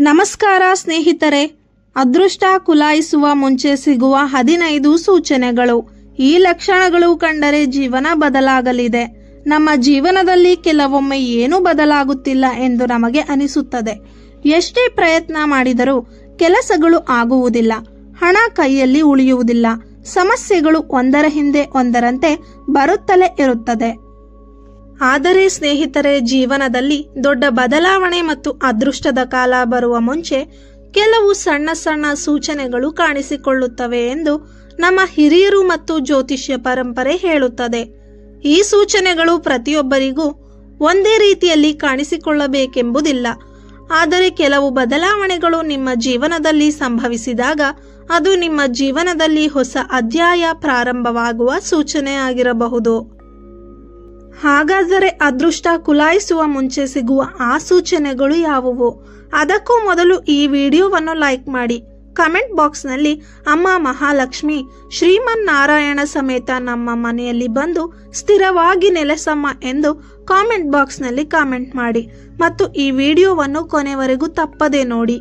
ನಮಸ್ಕಾರ ಸ್ನೇಹಿತರೆ, ಅದೃಷ್ಟ ಕುಲಾಯಿಸುವ ಮುಂಚೆ ಸಿಗುವ 15 ಸೂಚನೆಗಳು. ಈ ಲಕ್ಷಣಗಳು ಕಂಡರೆ ಜೀವನ ಬದಲಾಗಲಿದೆ. ನಮ್ಮ ಜೀವನದಲ್ಲಿ ಕೆಲವೊಮ್ಮೆ ಏನೂ ಬದಲಾಗುತ್ತಿಲ್ಲ ಎಂದು ನಮಗೆ ಅನಿಸುತ್ತದೆ. ಎಷ್ಟೇ ಪ್ರಯತ್ನ ಮಾಡಿದರೂ ಕೆಲಸಗಳು ಆಗುವುದಿಲ್ಲ, ಹಣ ಕೈಯಲ್ಲಿ ಉಳಿಯುವುದಿಲ್ಲ, ಸಮಸ್ಯೆಗಳು ಒಂದರ ಹಿಂದೆ ಒಂದರಂತೆ ಬರುತ್ತಲೇ ಇರುತ್ತದೆ. ಆದರೆ ಸ್ನೇಹಿತರೆ, ಜೀವನದಲ್ಲಿ ದೊಡ್ಡ ಬದಲಾವಣೆ ಮತ್ತು ಅದೃಷ್ಟದ ಕಾಲ ಬರುವ ಮುಂಚೆ ಕೆಲವು ಸಣ್ಣ ಸಣ್ಣ ಸೂಚನೆಗಳು ಕಾಣಿಸಿಕೊಳ್ಳುತ್ತವೆ ಎಂದು ನಮ್ಮ ಹಿರಿಯರು ಮತ್ತು ಜ್ಯೋತಿಷ್ಯ ಪರಂಪರೆ ಹೇಳುತ್ತದೆ. ಈ ಸೂಚನೆಗಳು ಪ್ರತಿಯೊಬ್ಬರಿಗೂ ಒಂದೇ ರೀತಿಯಲ್ಲಿ ಕಾಣಿಸಿಕೊಳ್ಳಬೇಕೆಂಬುದಿಲ್ಲ. ಆದರೆ ಕೆಲವು ಬದಲಾವಣೆಗಳು ನಿಮ್ಮ ಜೀವನದಲ್ಲಿ ಸಂಭವಿಸಿದಾಗ ಅದು ನಿಮ್ಮ ಜೀವನದಲ್ಲಿ ಹೊಸ ಅಧ್ಯಾಯ ಪ್ರಾರಂಭವಾಗುವ ಸೂಚನೆಯಾಗಿರಬಹುದು. ಹಾಗಾದರೆ ಅದೃಷ್ಟ ಕುಲಾಯಿಸುವ ಮುಂಚೆ ಸಿಗುವ ಆ ಸೂಚನೆಗಳು ಯಾವುವು? ಅದಕ್ಕೂ ಮೊದಲು ಈ ವಿಡಿಯೋವನ್ನು ಲೈಕ್ ಮಾಡಿ, ಕಮೆಂಟ್ ಬಾಕ್ಸ್ನಲ್ಲಿ ಅಮ್ಮ ಮಹಾಲಕ್ಷ್ಮಿ ಶ್ರೀಮನ್ನಾರಾಯಣ ಸಮೇತ ನಮ್ಮ ಮನೆಯಲ್ಲಿ ಬಂದು ಸ್ಥಿರವಾಗಿ ನೆಲೆಸಮ್ಮ ಎಂದು ಕಾಮೆಂಟ್ ಬಾಕ್ಸ್ನಲ್ಲಿ ಕಾಮೆಂಟ್ ಮಾಡಿ ಮತ್ತು ಈ ವಿಡಿಯೋವನ್ನು ಕೊನೆವರೆಗೂ ತಪ್ಪದೆ ನೋಡಿ.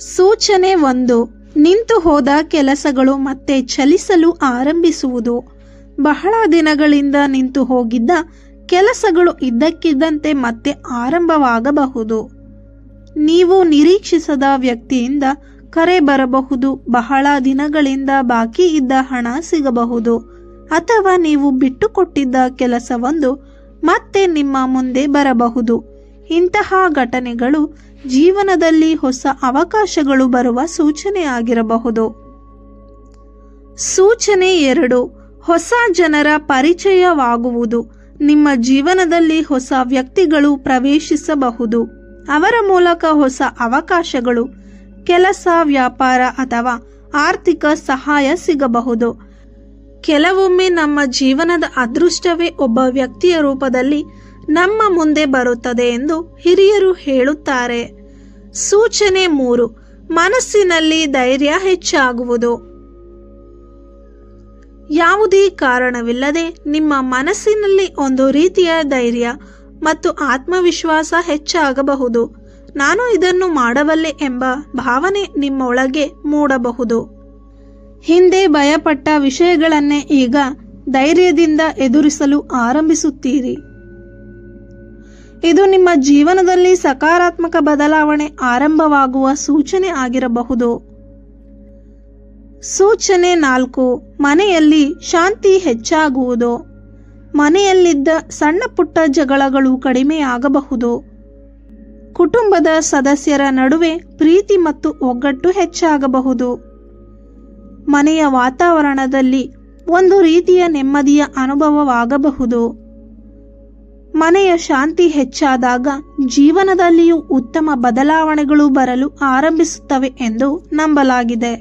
ಸೂಚನೆ 1. ನಿಂತು ಹೋದ ಕೆಲಸಗಳು ಮತ್ತೆ ಚಲಿಸಲು ಆರಂಭಿಸುವುದು. ಬಹಳ ದಿನಗಳಿಂದ ನಿಂತು ಹೋಗಿದ್ದ ಕೆಲಸಗಳು ಇದ್ದಕ್ಕಿದ್ದಂತೆ ಮತ್ತೆ ಆರಂಭವಾಗಬಹುದು. ನೀವು ನಿರೀಕ್ಷಿಸದ ವ್ಯಕ್ತಿಯಿಂದ ಕರೆ ಬರಬಹುದು, ಬಹಳ ದಿನಗಳಿಂದ ಬಾಕಿ ಇದ್ದ ಹಣ ಸಿಗಬಹುದು, ಅಥವಾ ನೀವು ಬಿಟ್ಟುಕೊಟ್ಟಿದ್ದ ಕೆಲಸವೊಂದು ಮತ್ತೆ ನಿಮ್ಮ ಮುಂದೆ ಬರಬಹುದು. ಇಂತಹ ಘಟನೆಗಳು ಜೀವನದಲ್ಲಿ ಹೊಸ ಅವಕಾಶಗಳು ಬರುವ ಸೂಚನೆಯಾಗಿರಬಹುದು. ಸೂಚನೆ 2. ಹೊಸ ಜನರ ಪರಿಚಯವಾಗುವುದು. ನಿಮ್ಮ ಜೀವನದಲ್ಲಿ ಹೊಸ ವ್ಯಕ್ತಿಗಳು ಪ್ರವೇಶಿಸಬಹುದು. ಅವರ ಮೂಲಕ ಹೊಸ ಅವಕಾಶಗಳು, ಕೆಲಸ, ವ್ಯಾಪಾರ ಅಥವಾ ಆರ್ಥಿಕ ಸಹಾಯ ಸಿಗಬಹುದು. ಕೆಲವೊಮ್ಮೆ ನಮ್ಮ ಜೀವನದ ಅದೃಷ್ಟವೇ ಒಬ್ಬ ವ್ಯಕ್ತಿಯ ರೂಪದಲ್ಲಿ ನಮ್ಮ ಮುಂದೆ ಬರುತ್ತದೆ ಎಂದು ಹಿರಿಯರು ಹೇಳುತ್ತಾರೆ. ಸೂಚನೆ 3. ಮನಸ್ಸಿನಲ್ಲಿ ಧೈರ್ಯ ಹೆಚ್ಚಾಗುವುದು. ಯಾವುದೇ ಕಾರಣವಿಲ್ಲದೆ ನಿಮ್ಮ ಮನಸ್ಸಿನಲ್ಲಿ ಒಂದು ರೀತಿಯ ಧೈರ್ಯ ಮತ್ತು ಆತ್ಮವಿಶ್ವಾಸ ಹೆಚ್ಚಾಗಬಹುದು. ನಾನು ಇದನ್ನು ಮಾಡಬಲ್ಲೆ ಎಂಬ ಭಾವನೆ ನಿಮ್ಮೊಳಗೆ ಮೂಡಬಹುದು. ಹಿಂದೆ ಭಯಪಟ್ಟ ವಿಷಯಗಳನ್ನೇ ಈಗ ಧೈರ್ಯದಿಂದ ಎದುರಿಸಲು ಆರಂಭಿಸುತ್ತೀರಿ. ಇದು ನಿಮ್ಮ ಜೀವನದಲ್ಲಿ ಸಕಾರಾತ್ಮಕ ಬದಲಾವಣೆ ಆರಂಭವಾಗುವ ಸೂಚನೆ ಆಗಿರಬಹುದು. ಸೂಚನೆ 4. ಮನೆಯಲ್ಲಿ ಶಾಂತಿ ಹೆಚ್ಚಾಗುವುದು. ಮನೆಯಲ್ಲಿದ್ದ ಸಣ್ಣ ಪುಟ್ಟ ಜಗಳಗಳು ಕಡಿಮೆಯಾಗಬಹುದು. ಕುಟುಂಬದ ಸದಸ್ಯರ ನಡುವೆ ಪ್ರೀತಿ ಮತ್ತು ಒಗ್ಗಟ್ಟು ಹೆಚ್ಚಾಗಬಹುದು. ಮನೆಯ ವಾತಾವರಣದಲ್ಲಿ ಒಂದು ರೀತಿಯ ನೆಮ್ಮದಿಯ ಅನುಭವವಾಗಬಹುದು. ಮನೆಯ ಶಾಂತಿ ಹೆಚ್ಚಾದಾಗ ಜೀವನದಲ್ಲಿಯೂ ಉತ್ತಮ ಬದಲಾವಣೆಗಳು ಬರಲು ಆರಂಭಿಸುತ್ತವೆ ಎಂದು ನಂಬಲಾಗಿದೆ.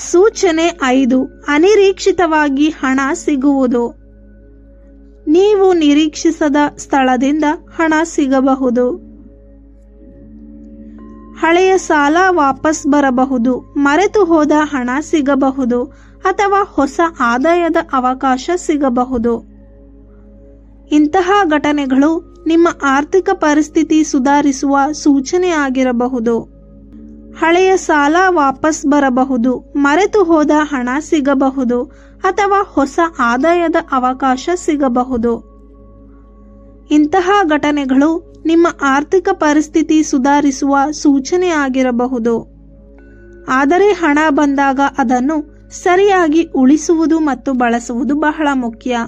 ಸೂಚನೆ 5. ಅನಿರೀಕ್ಷಿತವಾಗಿ ಹಣ ಸಿಗುವುದು. ನೀವು ನಿರೀಕ್ಷಿಸದ ಸ್ಥಳದಿಂದ ಹಣ ಸಿಗಬಹುದು. ಹಳೆಯ ಸಾಲ ವಾಪಸ್ ಬರಬಹುದು, ಮರೆತು ಹೋದ ಹಣ ಸಿಗಬಹುದು, ಅಥವಾ ಹೊಸ ಆದಾಯದ ಅವಕಾಶ ಸಿಗಬಹುದು. ಇಂತಹ ಘಟನೆಗಳು ನಿಮ್ಮ ಆರ್ಥಿಕ ಪರಿಸ್ಥಿತಿ ಸುಧಾರಿಸುವ ಸೂಚನೆಯಾಗಿರಬಹುದು. ಹಳೆಯ ಸಾಲ ವಾಪಸ್ ಬರಬಹುದು, ಮರೆತು ಹೋದ ಹಣ ಸಿಗಬಹುದು, ಅಥವಾ ಹೊಸ ಆದಾಯದ ಅವಕಾಶ ಸಿಗಬಹುದು. ಇಂತಹ ಘಟನೆಗಳು ನಿಮ್ಮ ಆರ್ಥಿಕ ಪರಿಸ್ಥಿತಿ ಸುಧಾರಿಸುವ ಸೂಚನೆಯಾಗಿರಬಹುದು. ಆದರೆ ಹಣ ಬಂದಾಗ ಅದನ್ನು ಸರಿಯಾಗಿ ಉಳಿಸುವುದು ಮತ್ತು ಬಳಸುವುದು ಬಹಳ ಮುಖ್ಯ.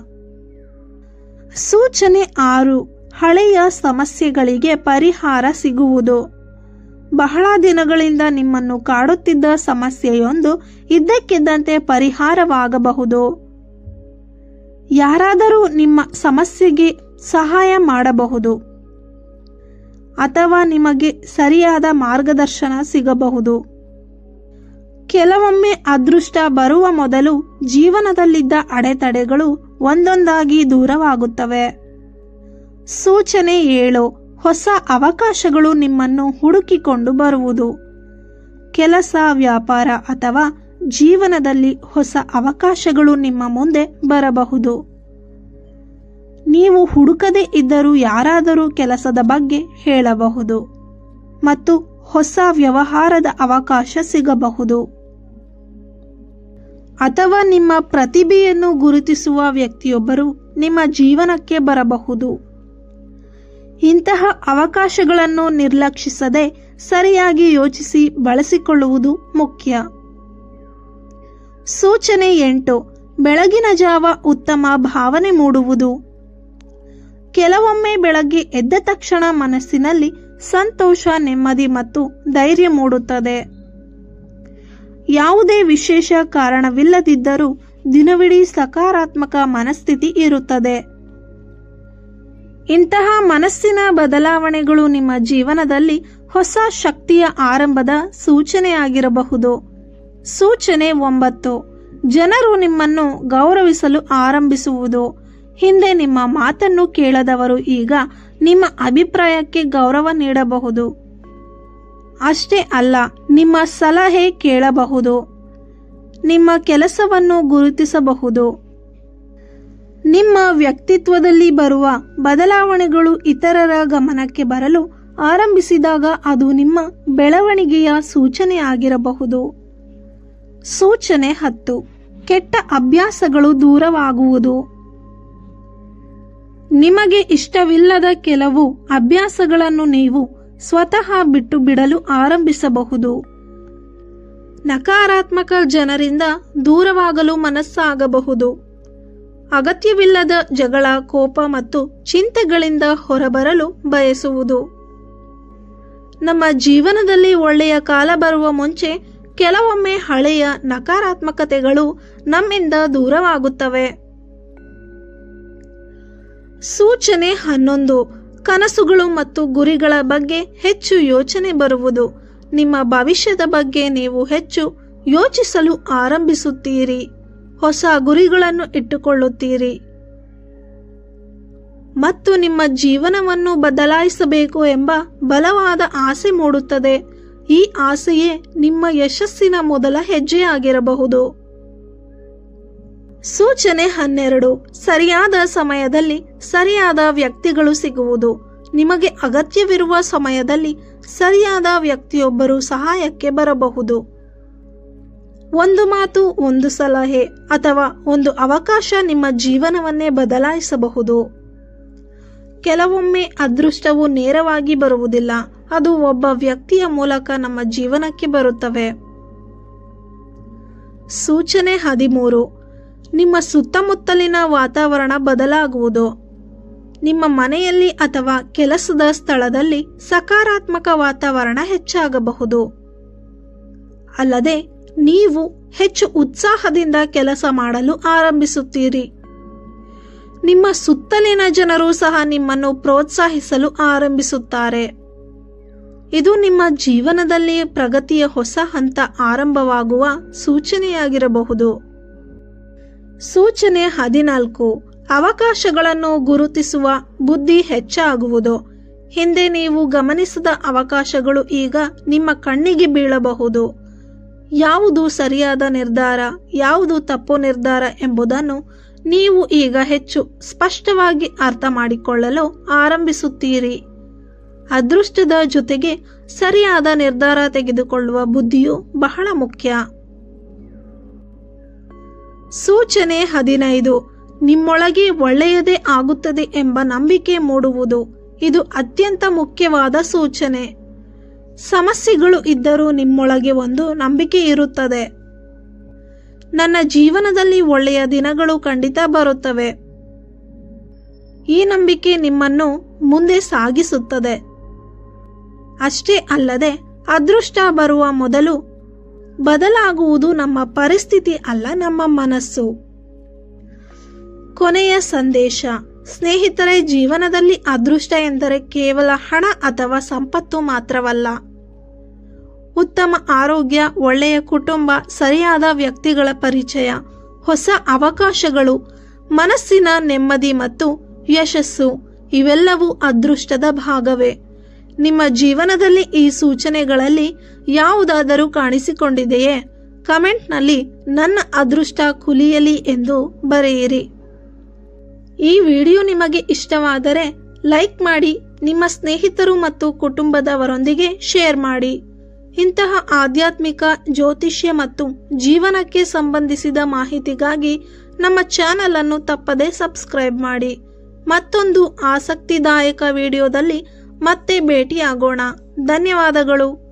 ಸೂಚನೆ 6. ಹಳೆಯ ಸಮಸ್ಯೆಗಳಿಗೆ ಪರಿಹಾರ ಸಿಗುವುದು. ಬಹಳ ದಿನಗಳಿಂದ ನಿಮ್ಮನ್ನು ಕಾಡುತ್ತಿದ್ದ ಸಮಸ್ಯೆಯೊಂದು ಇದ್ದಕ್ಕಿದ್ದಂತೆ ಪರಿಹಾರವಾಗಬಹುದು. ಯಾರಾದರೂ ನಿಮ್ಮ ಸಮಸ್ಯೆಗೆ ಸಹಾಯ ಮಾಡಬಹುದು ಅಥವಾ ನಿಮಗೆ ಸರಿಯಾದ ಮಾರ್ಗದರ್ಶನ ಸಿಗಬಹುದು. ಕೆಲವೊಮ್ಮೆ ಅದೃಷ್ಟ ಬರುವ ಮೊದಲು ಜೀವನದಲ್ಲಿದ್ದ ಅಡೆತಡೆಗಳು ಒಂದೊಂದಾಗಿ ದೂರವಾಗುತ್ತವೆ. ಸೂಚನೆ 7. ಹೊಸ ಅವಕಾಶಗಳು ನಿಮ್ಮನ್ನು ಹುಡುಕಿಕೊಂಡು ಬರುವುದು. ಕೆಲಸ, ವ್ಯಾಪಾರ ಅಥವಾ ಜೀವನದಲ್ಲಿ ಹೊಸ ಅವಕಾಶಗಳು ನಿಮ್ಮ ಮುಂದೆ ಬರಬಹುದು. ನೀವು ಹುಡುಕದೇ ಇದ್ದರೂ ಯಾರಾದರೂ ಕೆಲಸದ ಬಗ್ಗೆ ಹೇಳಬಹುದು ಮತ್ತು ಹೊಸ ವ್ಯವಹಾರದ ಅವಕಾಶ ಸಿಗಬಹುದು. ಅಥವಾ ನಿಮ್ಮ ಪ್ರತಿಭೆಯನ್ನು ಗುರುತಿಸುವ ವ್ಯಕ್ತಿಯೊಬ್ಬರು ನಿಮ್ಮ ಜೀವನಕ್ಕೆ ಬರಬಹುದು. ಇಂತಹ ಅವಕಾಶಗಳನ್ನು ನಿರ್ಲಕ್ಷಿಸದೆ ಸರಿಯಾಗಿ ಯೋಚಿಸಿ ಬಳಸಿಕೊಳ್ಳುವುದು ಮುಖ್ಯ. ಸೂಚನೆ 8. ಬೆಳಗಿನ ಜಾವ ಉತ್ತಮ ಭಾವನೆ ಮೂಡುವುದು. ಕೆಲವೊಮ್ಮೆ ಬೆಳಗ್ಗೆ ಎದ್ದ ತಕ್ಷಣ ಮನಸ್ಸಿನಲ್ಲಿ ಸಂತೋಷ, ನೆಮ್ಮದಿ ಮತ್ತು ಧೈರ್ಯ ಮೂಡುತ್ತದೆ. ಯಾವುದೇ ವಿಶೇಷ ಕಾರಣವಿಲ್ಲದಿದ್ದರೂ ದಿನವಿಡೀ ಸಕಾರಾತ್ಮಕ ಮನಸ್ಥಿತಿ ಇರುತ್ತದೆ. ಇಂತಹ ಮನಸ್ಸಿನ ಬದಲಾವಣೆಗಳು ನಿಮ್ಮ ಜೀವನದಲ್ಲಿ ಹೊಸ ಶಕ್ತಿಯ ಆರಂಭದ ಸೂಚನೆಯಾಗಿರಬಹುದು. ಸೂಚನೆ 9. ಜನರು ನಿಮ್ಮನ್ನು ಗೌರವಿಸಲು ಆರಂಭಿಸುವುದು. ಹಿಂದೆ ನಿಮ್ಮ ಮಾತನ್ನು ಕೇಳದವರು ಈಗ ನಿಮ್ಮ ಅಭಿಪ್ರಾಯಕ್ಕೆ ಗೌರವ ನೀಡಬಹುದು. ಅಷ್ಟೇ ಅಲ್ಲ, ನಿಮ್ಮ ಸಲಹೆ ಕೇಳಬಹುದು, ನಿಮ್ಮ ಕೆಲಸವನ್ನು ಗುರುತಿಸಬಹುದು. ನಿಮ್ಮ ವ್ಯಕ್ತಿತ್ವದಲ್ಲಿ ಬರುವ ಬದಲಾವಣೆಗಳು ಇತರರ ಗಮನಕ್ಕೆ ಬರಲು ಆರಂಭಿಸಿದಾಗ ಅದು ನಿಮ್ಮ ಬೆಳವಣಿಗೆಯ ಸೂಚನೆಯಾಗಿರಬಹುದು. ಸೂಚನೆ 10. ಕೆಟ್ಟ ಅಭ್ಯಾಸಗಳು ದೂರವಾಗುವುದು. ನಿಮಗೆ ಇಷ್ಟವಿಲ್ಲದ ಕೆಲವು ಅಭ್ಯಾಸಗಳನ್ನು ನೀವು ಸ್ವತಃ ಬಿಟ್ಟು ಬಿಡಲು ಆರಂಭಿಸಬಹುದು. ನಕಾರಾತ್ಮಕ ಜನರಿಂದ ದೂರವಾಗಲು ಮನಸ್ಸಾಗಬಹುದು. ಅಗತ್ಯವಿಲ್ಲದ ಜಗಳ, ಕೋಪ ಮತ್ತು ಚಿಂತೆಗಳಿಂದ ಹೊರಬರಲು ಬಯಸುವುದು. ನಮ್ಮ ಜೀವನದಲ್ಲಿ ಒಳ್ಳೆಯ ಕಾಲ ಬರುವ ಮುಂಚೆ ಕೆಲವೊಮ್ಮೆ ಹಳೆಯ ನಕಾರಾತ್ಮಕತೆಗಳು ನಮ್ಮಿಂದ ದೂರವಾಗುತ್ತವೆ. ಸೂಚನೆ 11. ಕನಸುಗಳು ಮತ್ತು ಗುರಿಗಳ ಬಗ್ಗೆ ಹೆಚ್ಚು ಯೋಚನೆ ಬರುವುದು. ನಿಮ್ಮ ಭವಿಷ್ಯದ ಬಗ್ಗೆ ನೀವು ಹೆಚ್ಚು ಯೋಚಿಸಲು ಆರಂಭಿಸುತ್ತೀರಿ. ಹೊಸ ಗುರಿಗಳನ್ನು ಇಟ್ಟುಕೊಳ್ಳುತ್ತೀರಿ ಮತ್ತು ನಿಮ್ಮ ಜೀವನವನ್ನು ಬದಲಾಯಿಸಬೇಕು ಎಂಬ ಬಲವಾದ ಆಸೆ ಮೂಡುತ್ತದೆ. ಈ ಆಸೆಯೇ ನಿಮ್ಮ ಯಶಸ್ಸಿನ ಮೊದಲ ಹೆಜ್ಜೆಯಾಗಿರಬಹುದು. ಸೂಚನೆ 12. ಸರಿಯಾದ ಸಮಯದಲ್ಲಿ ಸರಿಯಾದ ವ್ಯಕ್ತಿಗಳು ಸಿಗುವುದು. ನಿಮಗೆ ಅಗತ್ಯವಿರುವ ಸಮಯದಲ್ಲಿ ಸರಿಯಾದ ವ್ಯಕ್ತಿಯೊಬ್ಬರು ಸಹಾಯಕ್ಕೆ ಬರಬಹುದು. ಒಂದು ಮಾತು, ಒಂದು ಸಲಹೆ ಅಥವಾ ಒಂದು ಅವಕಾಶ ನಿಮ್ಮ ಜೀವನವನ್ನೇ ಬದಲಾಯಿಸಬಹುದು. ಕೆಲವೊಮ್ಮೆ ಅದೃಷ್ಟವು ನೇರವಾಗಿ ಬರುವುದಿಲ್ಲ, ಅದು ಒಬ್ಬ ವ್ಯಕ್ತಿಯ ಮೂಲಕ ನಮ್ಮ ಜೀವನಕ್ಕೆ ಬರುತ್ತವೆ. ಸೂಚನೆ 13. ನಿಮ್ಮ ಸುತ್ತಮುತ್ತಲಿನ ವಾತಾವರಣ ಬದಲಾಗುವುದು. ನಿಮ್ಮ ಮನೆಯಲ್ಲಿ ಅಥವಾ ಕೆಲಸದ ಸ್ಥಳದಲ್ಲಿ ಸಕಾರಾತ್ಮಕ ವಾತಾವರಣ ಹೆಚ್ಚಾಗಬಹುದು. ಅಲ್ಲದೆ ನೀವು ಹೆಚ್ಚು ಉತ್ಸಾಹದಿಂದ ಕೆಲಸ ಮಾಡಲು ಆರಂಭಿಸುತ್ತೀರಿ. ನಿಮ್ಮ ಸುತ್ತಲಿನ ಜನರು ಸಹ ನಿಮ್ಮನ್ನು ಪ್ರೋತ್ಸಾಹಿಸಲು ಆರಂಭಿಸುತ್ತಾರೆ. ಇದು ನಿಮ್ಮ ಜೀವನದಲ್ಲಿ ಪ್ರಗತಿಯ ಹೊಸ ಹಂತ ಆರಂಭವಾಗುವ ಸೂಚನೆಯಾಗಿರಬಹುದು. ಸೂಚನೆ 14. ಅವಕಾಶಗಳನ್ನು ಗುರುತಿಸುವ ಬುದ್ಧಿ ಹೆಚ್ಚಾಗುವುದು. ಹಿಂದೆ ನೀವು ಗಮನಿಸದ ಅವಕಾಶಗಳು ಈಗ ನಿಮ್ಮ ಕಣ್ಣಿಗೆ ಬೀಳಬಹುದು. ಯಾವುದು ಸರಿಯಾದ ನಿರ್ಧಾರ, ಯಾವುದು ತಪ್ಪು ನಿರ್ಧಾರ ಎಂಬುದನ್ನು ನೀವು ಈಗ ಹೆಚ್ಚು ಸ್ಪಷ್ಟವಾಗಿ ಅರ್ಥ ಮಾಡಿಕೊಳ್ಳಲು ಆರಂಭಿಸುತ್ತೀರಿ. ಅದೃಷ್ಟದ ಜೊತೆಗೆ ಸರಿಯಾದ ನಿರ್ಧಾರ ತೆಗೆದುಕೊಳ್ಳುವ ಬುದ್ಧಿಯು ಬಹಳ ಮುಖ್ಯ. ಸೂಚನೆ 15. ನಿಮ್ಮೊಳಗೆ ಒಳ್ಳೆಯದೇ ಆಗುತ್ತದೆ ಎಂಬ ನಂಬಿಕೆ ಮೂಡುವುದು. ಇದು ಅತ್ಯಂತ ಮುಖ್ಯವಾದ ಸೂಚನೆ. ಸಮಸ್ಯೆಗಳು ಇದ್ದರೂ ನಿಮ್ಮೊಳಗೆ ಒಂದು ನಂಬಿಕೆ ಇರುತ್ತದೆ. ನನ್ನ ಜೀವನದಲ್ಲಿ ಒಳ್ಳೆಯ ದಿನಗಳು ಖಂಡಿತ ಬರುತ್ತವೆ. ಈ ನಂಬಿಕೆ ನಿಮ್ಮನ್ನು ಮುಂದೆ ಸಾಗಿಸುತ್ತದೆ. ಅಷ್ಟೇ ಅಲ್ಲದೆ ಅದೃಷ್ಟ ಬರುವ ಮೊದಲು ಬದಲಾಗುವುದು ನಮ್ಮ ಪರಿಸ್ಥಿತಿ ಅಲ್ಲ, ನಮ್ಮ ಮನಸ್ಸು. ಕೊನೆಯ ಸಂದೇಶ. ಸ್ನೇಹಿತರೆ, ಜೀವನದಲ್ಲಿ ಅದೃಷ್ಟ ಎಂದರೆ ಕೇವಲ ಹಣ ಅಥವಾ ಸಂಪತ್ತು ಮಾತ್ರವಲ್ಲ. ಉತ್ತಮ ಆರೋಗ್ಯ, ಒಳ್ಳೆಯ ಕುಟುಂಬ, ಸರಿಯಾದ ವ್ಯಕ್ತಿಗಳ ಪರಿಚಯ, ಹೊಸ ಅವಕಾಶಗಳು, ಮನಸ್ಸಿನ ನೆಮ್ಮದಿ ಮತ್ತು ಯಶಸ್ಸು ಇವೆಲ್ಲವೂ ಅದೃಷ್ಟದ ಭಾಗವೇ. ನಿಮ್ಮ ಜೀವನದಲ್ಲಿ ಈ ಸೂಚನೆಗಳಲ್ಲಿ ಯಾವುದಾದರೂ ಕಾಣಿಸಿಕೊಂಡಿದೆಯೇ? ಕಮೆಂಟ್ನಲ್ಲಿ ನನ್ನ ಅದೃಷ್ಟ ಕುಲಿಯಲಿ ಎಂದು ಬರೆಯಿರಿ. ಈ ವಿಡಿಯೋ ನಿಮಗೆ ಇಷ್ಟವಾದರೆ ಲೈಕ್ ಮಾಡಿ, ನಿಮ್ಮ ಸ್ನೇಹಿತರು ಮತ್ತು ಕುಟುಂಬದವರೊಂದಿಗೆ ಶೇರ್ ಮಾಡಿ. ಇಂತಹ ಆಧ್ಯಾತ್ಮಿಕ, ಜ್ಯೋತಿಷ್ಯ ಮತ್ತು ಜೀವನಕ್ಕೆ ಸಂಬಂಧಿಸಿದ ಮಾಹಿತಿಗಾಗಿ ನಮ್ಮ ಚಾನೆಲ್ ಅನ್ನು ತಪ್ಪದೇ ಸಬ್ಸ್ಕ್ರೈಬ್ ಮಾಡಿ. ಮತ್ತೊಂದು ಆಸಕ್ತಿದಾಯಕ ವಿಡಿಯೋದಲ್ಲಿ ಮತ್ತೆ ಭೇಟಿಯಾಗೋಣ. ಧನ್ಯವಾದಗಳು.